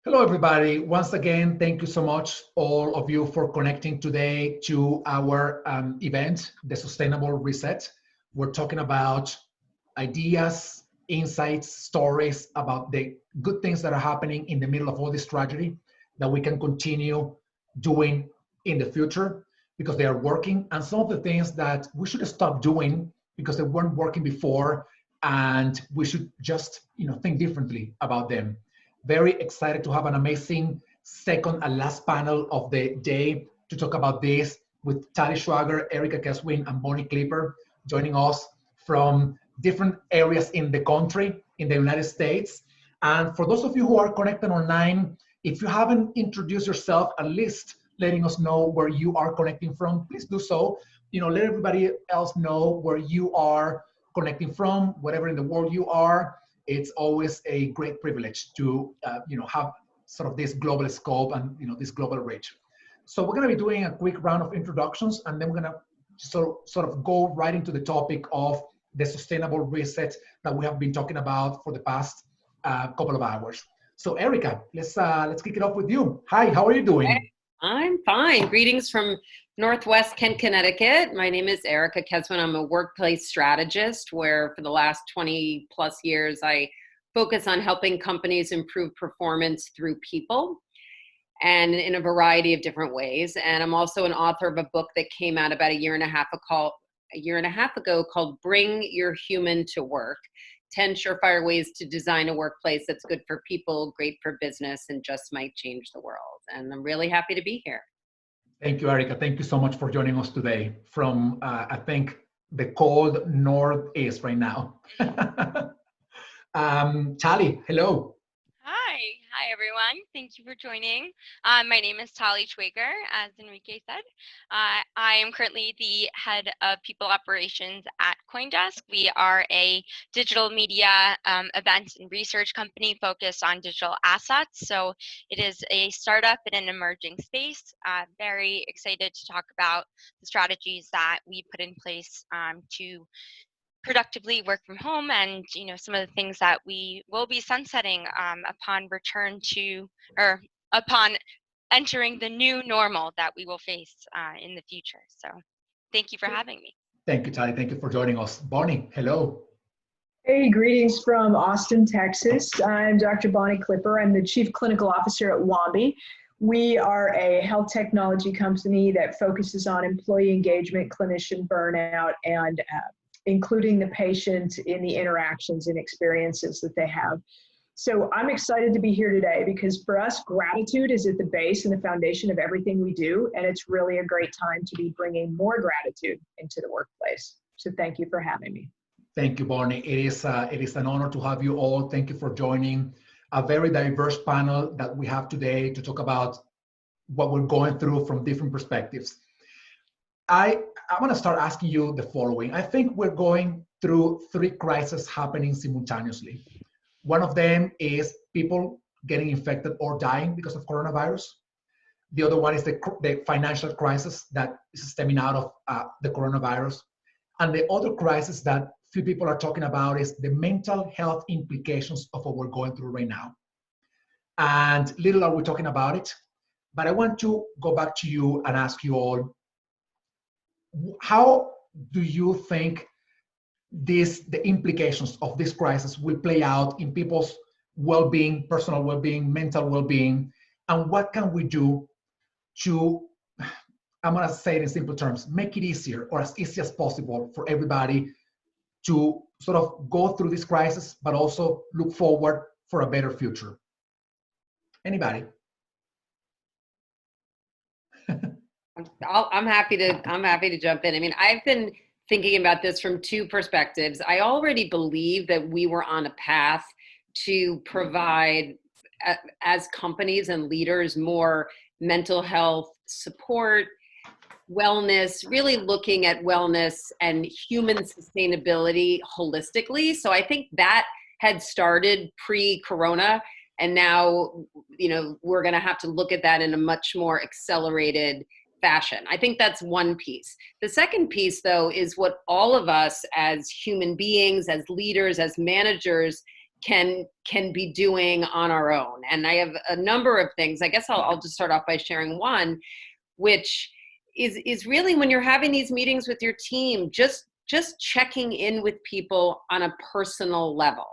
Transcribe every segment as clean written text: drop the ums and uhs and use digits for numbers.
Hello, everybody. Once again, thank you so much, all of you, for connecting today to our event, The Sustainable Reset. We're talking about ideas, insights, stories about the good things that are happening in the middle of all this tragedy that we can continue doing in the future because they are working, and some of the things that we should stop doing because they weren't working before, and we should just think differently about them. Very excited to have an amazing second and last panel of the day to talk about this with Talie Schwager, Erica Keswin, and Bonnie Clipper joining us from different areas in the country, in the United States. And for those of you who are connected online, if you haven't introduced yourself, at least letting us know where you are connecting from, please do so. Let everybody else know where you are connecting from, whatever in the world you are. It's always a great privilege to have sort of this global scope and this global reach. So we're going to be doing a quick round of introductions, and then we're going to sort of go right into the topic of the sustainable reset that we have been talking about for the past couple of hours. So Erica, let's kick it off with you. Hi, how are you doing? I'm fine. Greetings from Northwest Kent, Connecticut. My name is Erica Keswin. I'm a workplace strategist where for the last 20 plus years, I focus on helping companies improve performance through people and in a variety of different ways. And I'm also an author of a book that came out about a year and a half ago called Bring Your Human to Work. 10 surefire ways to design a workplace that's good for people, great for business, and just might change the world. And I'm really happy to be here. Thank you, Erica. Thank you so much for joining us today from, I think, the cold Northeast right now. Talie, hello. Hi everyone. Thank you for joining. My name is Talie Schwager, as Enrique said. I am currently the head of people operations at CoinDesk. We are a digital media events and research company focused on digital assets. So it is a startup in an emerging space. Very excited to talk about the strategies that we put in place to productively work from home, and some of the things that we will be sunsetting upon return to, or upon entering the new normal that we will face in the future. So thank you for having me. Thank you, Talie. Thank you for joining us. Bonnie, hello. Hey, greetings from Austin, Texas. I'm Dr. Bonnie Clipper. I'm the Chief Clinical Officer at Wambi. We are a health technology company that focuses on employee engagement, clinician burnout, and including the patient in the interactions and experiences that they have. So I'm excited to be here today because for us, gratitude is at the base and the foundation of everything we do. And it's really a great time to be bringing more gratitude into the workplace. So thank you for having me. Thank you, Bonnie. It is an honor to have you all. Thank you for joining a very diverse panel that we have today to talk about what we're going through from different perspectives. I want to start asking you the following. I think we're going through three crises happening simultaneously. One of them is people getting infected or dying because of coronavirus. The other one is the financial crisis that is stemming out of the coronavirus. And the other crisis that few people are talking about is the mental health implications of what we're going through right now. And little are we talking about it, but I want to go back to you and ask you all, how do you think the implications of this crisis will play out in people's well-being, personal well-being, mental well-being, and what can we do to, I'm going to say it in simple terms, make it easier or as easy as possible for everybody to sort of go through this crisis, but also look forward for a better future? Anybody? I'm happy to jump in. I mean, I've been thinking about this from two perspectives. I already believe that we were on a path to provide, as companies and leaders, more mental health support, wellness, really looking at wellness and human sustainability holistically. So I think that had started pre-corona, and now, we're going to have to look at that in a much more accelerated fashion. I think that's one piece. The second piece, though, is what all of us as human beings, as leaders, as managers can be doing on our own. And I have a number of things. I guess I'll just start off by sharing one, which is really when you're having these meetings with your team, just checking in with people on a personal level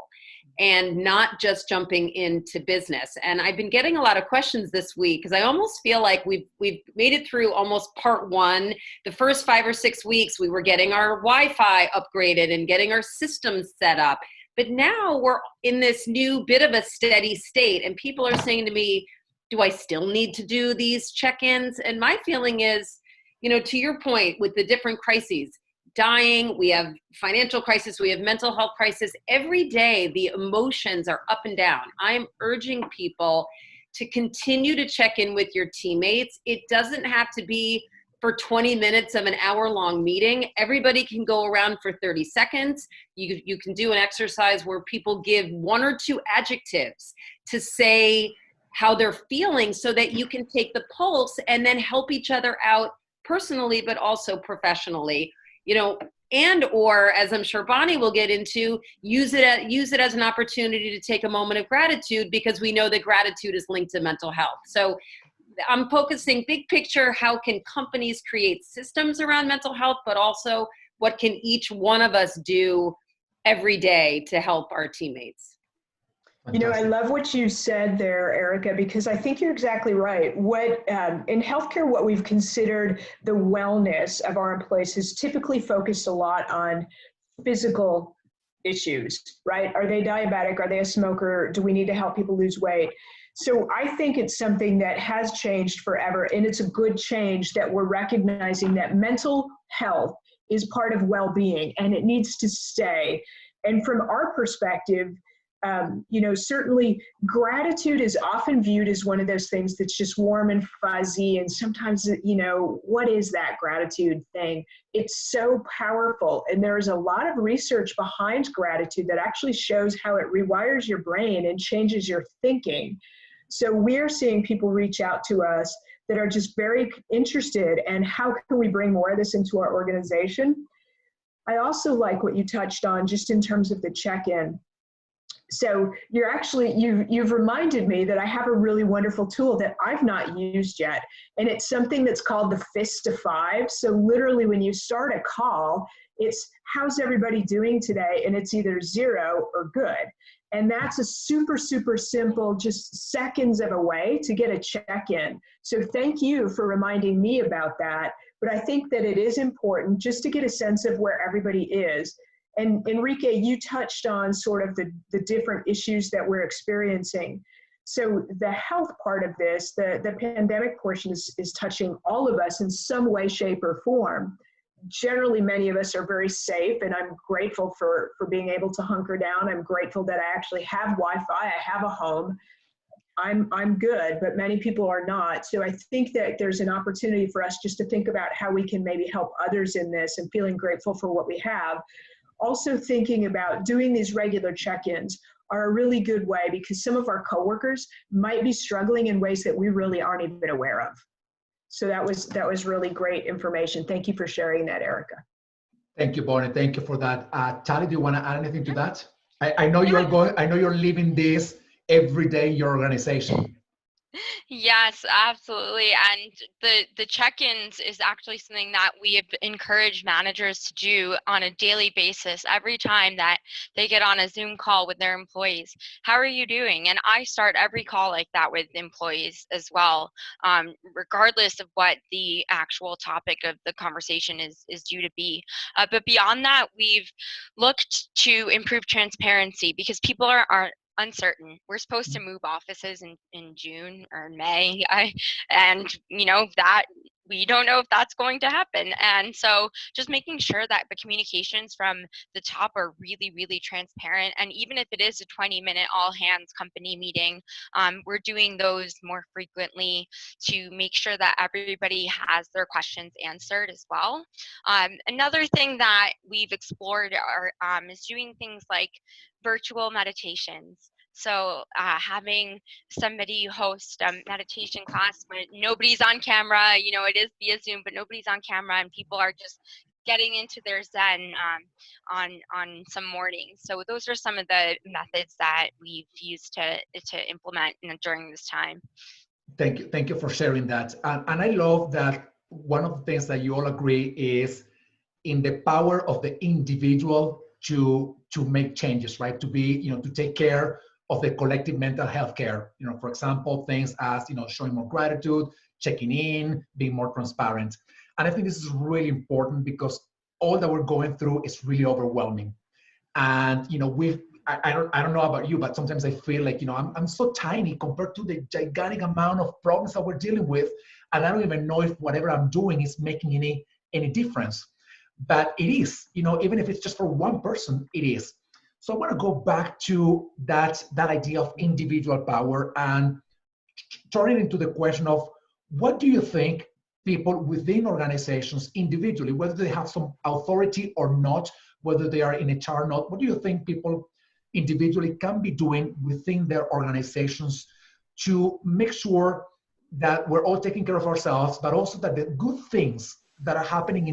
and not just jumping into business. And I've been getting a lot of questions this week because I almost feel like we've made it through almost part one. The first 5 or 6 weeks, we were getting our Wi-Fi upgraded and getting our systems set up. But now we're in this new bit of a steady state, and people are saying to me, do I still need to do these check-ins? And my feeling is, to your point with the different crises, dying, we have financial crisis, we have mental health crisis. Every day, the emotions are up and down. I'm urging people to continue to check in with your teammates. It doesn't have to be for 20 minutes of an hour-long meeting. Everybody can go around for 30 seconds. You can do an exercise where people give 1 or 2 adjectives to say how they're feeling so that you can take the pulse and then help each other out personally, but also professionally. And or, as I'm sure Bonnie will get into, use it as an opportunity to take a moment of gratitude, because we know that gratitude is linked to mental health. So I'm focusing big picture, how can companies create systems around mental health, but also what can each one of us do every day to help our teammates? I love what you said there, Erica, because I think you're exactly right. What in healthcare, what we've considered the wellness of our employees is typically focused a lot on physical issues, right? Are they diabetic? Are they a smoker? Do we need to help people lose weight? So I think it's something that has changed forever, and it's a good change that we're recognizing that mental health is part of well-being, and it needs to stay. And from our perspective, certainly gratitude is often viewed as one of those things that's just warm and fuzzy. And sometimes, what is that gratitude thing? It's so powerful. And there is a lot of research behind gratitude that actually shows how it rewires your brain and changes your thinking. So we're seeing people reach out to us that are just very interested in how can we bring more of this into our organization. I also like what you touched on just in terms of the check-in. So you've reminded me that I have a really wonderful tool that I've not used yet. And it's something that's called the Fist to 5. So literally when you start a call, it's how's everybody doing today? And it's either 0 or good. And that's a super, super simple, just seconds of a way to get a check-in. So thank you for reminding me about that. But I think that it is important just to get a sense of where everybody is. And Enrique, you touched on sort of the different issues that we're experiencing. So the health part of this, the pandemic portion is touching all of us in some way, shape, or form. Generally, many of us are very safe, and I'm grateful for being able to hunker down. I'm grateful that I actually have Wi-Fi, I have a home. I'm good, but many people are not. So I think that there's an opportunity for us just to think about how we can maybe help others in this, and feeling grateful for what we have. Also thinking about doing these regular check-ins are a really good way, because some of our coworkers might be struggling in ways that we really aren't even aware of. So that was really great information. Thank you for sharing that, Erica. Thank you, Bonnie. Thank you for that. Talie, do you want to add anything to that? I know you're living this every day in your organization. Yes, absolutely. And the check-ins is actually something that we have encouraged managers to do on a daily basis every time that they get on a Zoom call with their employees. How are you doing? And I start every call like that with employees as well, regardless of what the actual topic of the conversation is due to be. But beyond that, we've looked to improve transparency, because people are uncertain. We're supposed to move offices in June or May, and that we don't know if that's going to happen. And so just making sure that the communications from the top are really, really transparent. And even if it is a 20-minute all hands company meeting, we're doing those more frequently to make sure that everybody has their questions answered as well. Another thing that we've explored is doing things like virtual meditations. So having somebody host a meditation class when nobody's on camera, it is via Zoom, but nobody's on camera, and people are just getting into their zen on some mornings. So those are some of the methods that we've used to implement during this time. Thank you for sharing that. And I love that one of the things that you all agree is in the power of the individual to make changes, right? To be, to take care of the collective mental health care. For example, things as, showing more gratitude, checking in, being more transparent. And I think this is really important because all that we're going through is really overwhelming. And, I don't know about you, but sometimes I feel like, I'm so tiny compared to the gigantic amount of problems that we're dealing with. And I don't even know if whatever I'm doing is making any difference. But it is, even if it's just for one person, it is. So I want to go back to that idea of individual power and turn it into the question of what do you think people within organizations individually, whether they have some authority or not, whether they are in HR or not, what do you think people individually can be doing within their organizations to make sure that we're all taking care of ourselves, but also that the good things that are happening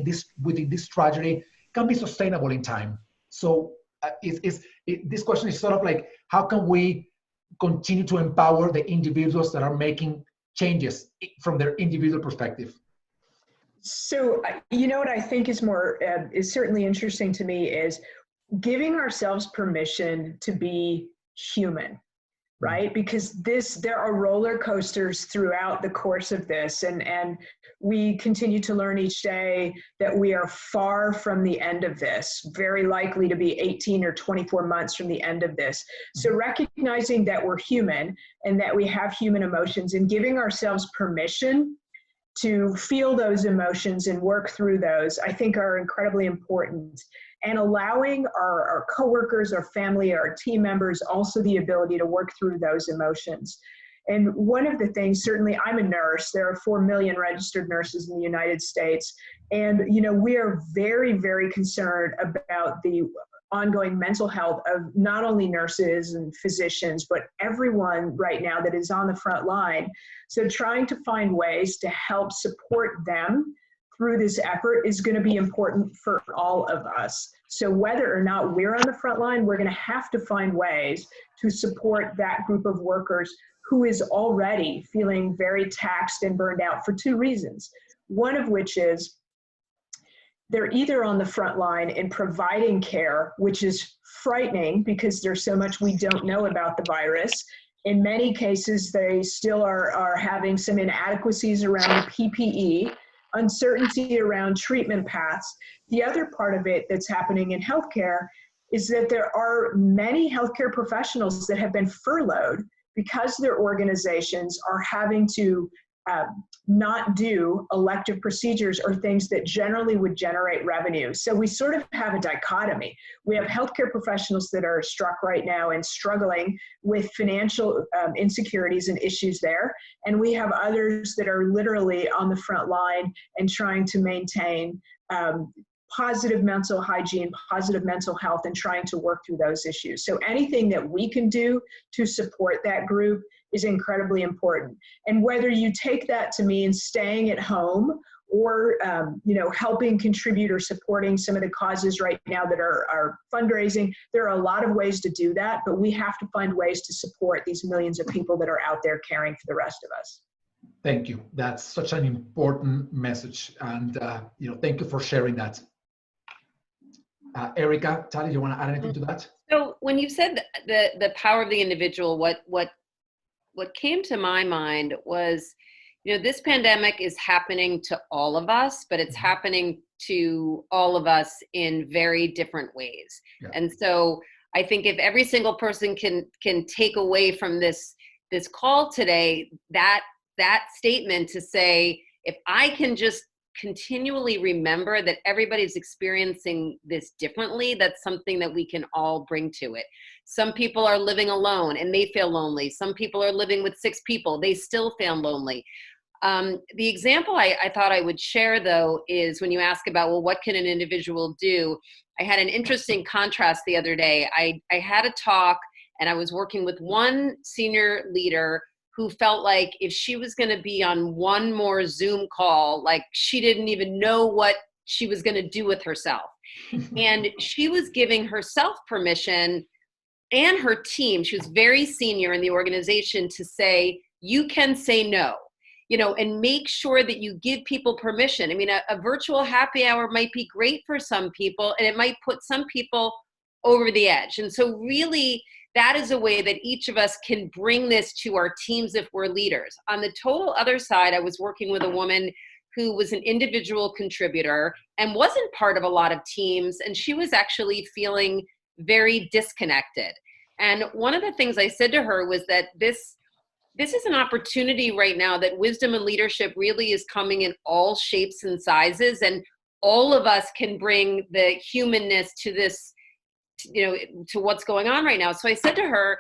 within this tragedy can be sustainable in time? So this question is sort of like, how can we continue to empower the individuals that are making changes from their individual perspective? So, what I think is is certainly interesting to me is giving ourselves permission to be human, right? Because there are roller coasters throughout the course of this, and we continue to learn each day that we are far from the end of this, very likely to be 18 or 24 months from the end of this. So recognizing that we're human and that we have human emotions and giving ourselves permission to feel those emotions and work through those, I think are incredibly important. And allowing our coworkers, our family, our team members also the ability to work through those emotions. And one of the things, certainly I'm a nurse, there are 4 million registered nurses in the United States. And, we are very, very concerned about the ongoing mental health of not only nurses and physicians, but everyone right now that is on the front line. So trying to find ways to help support them through this effort is going to be important for all of us. So whether or not we're on the front line, we're going to have to find ways to support that group of workers who is already feeling very taxed and burned out for 2 reasons. One of which is they're either on the front line in providing care, which is frightening because there's so much we don't know about the virus. In many cases, they still are having some inadequacies around the PPE, uncertainty around treatment paths. The other part of it that's happening in healthcare is that there are many healthcare professionals that have been furloughed because their organizations are having to not do elective procedures or things that generally would generate revenue. So we sort of have a dichotomy. We have healthcare professionals that are struck right now and struggling with financial insecurities and issues there. And we have others that are literally on the front line and trying to maintain positive mental hygiene, positive mental health, and trying to work through those issues. So anything that we can do to support that group is incredibly important. And whether you take that to mean staying at home or helping contribute or supporting some of the causes right now that are fundraising, there are a lot of ways to do that, but we have to find ways to support these millions of people that are out there caring for the rest of us. Thank you. That's such an important message. And thank you for sharing that. Erica, Talie, you want to add anything to that? So when you said the power of the individual, what came to my mind was, this pandemic is happening to all of us, but it's happening to all of us in very different ways. Yeah. And so I think if every single person can take away from this call today, that statement to say, if I can just continually remember that everybody's experiencing this differently, that's something that we can all bring to it. Some people are living alone and they feel lonely. Some people are living with 6 people. They still feel lonely. The example I thought I would share, though, is when you ask about, well, what can an individual do? I had an interesting contrast the other day. I had a talk and I was working with one senior leader who felt like if she was going to be on one more Zoom call, like she didn't even know what she was going to do with herself. And she was giving herself permission and her team. She was very senior in the organization to say, you can say no, and make sure that you give people permission. I mean, a virtual happy hour might be great for some people, and it might put some people over the edge. And so really, that is a way that each of us can bring this to our teams if we're leaders. On the total other side, I was working with a woman who was an individual contributor and wasn't part of a lot of teams, and she was actually feeling very disconnected. And one of the things I said to her was that this is an opportunity right now that wisdom and leadership really is coming in all shapes and sizes, and all of us can bring the humanness to this, to what's going on right now. So I said to her,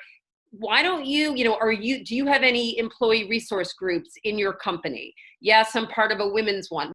why don't you, do you have any employee resource groups in your company? Yes, I'm part of a women's one.